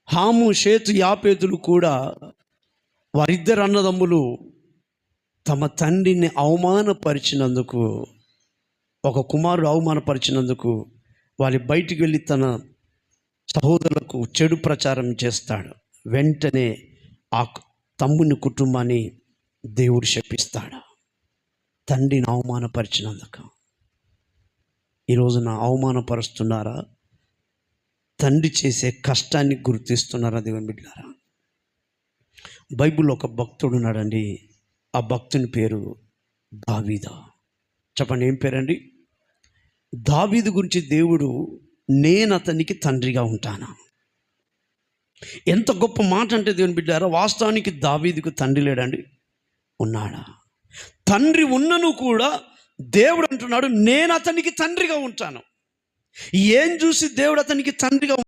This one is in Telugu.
హాము షేతు యాపేతులు కూడా వారిద్దరు అన్నదమ్ములు తమ తండ్రిని అవమానపరిచినందుకు, ఒక కుమారుడు అవమానపరిచినందుకు వారి బయటికి వెళ్ళి తన సహోదరులకు చెడు ప్రచారం చేస్తాడు. వెంటనే ఆ తమ్ముని కుటుంబాన్ని దేవుడు శపిస్తాడు, తండ్రిని అవమానపరిచినందుకు. ఈరోజున అవమానపరుస్తున్నారా? తండ్రి చేసే కష్టాన్ని గుర్తిస్తున్నారా దేవుని బిడ్డలారా? బైబిల్లో ఒక భక్తుడు ఉన్నాడండి. ఆ భక్తుని పేరు దావీదు. చెప్పండి, ఏం పేరండి? దావీదు గురించి దేవుడు, నేను అతనికి తండ్రిగా ఉంటాను. ఎంత గొప్ప మాట అంటే దేవుని బిడ్డారా, వాస్తవానికి దావీదుకు తండ్రి లేడండి, ఉన్నాడా? తండ్రి ఉన్నను కూడా దేవుడు అంటున్నాడు, నేను అతనికి తండ్రిగా ఉంటాను. ఏం చూసి దేవుడు అతనికి తండ్రిగా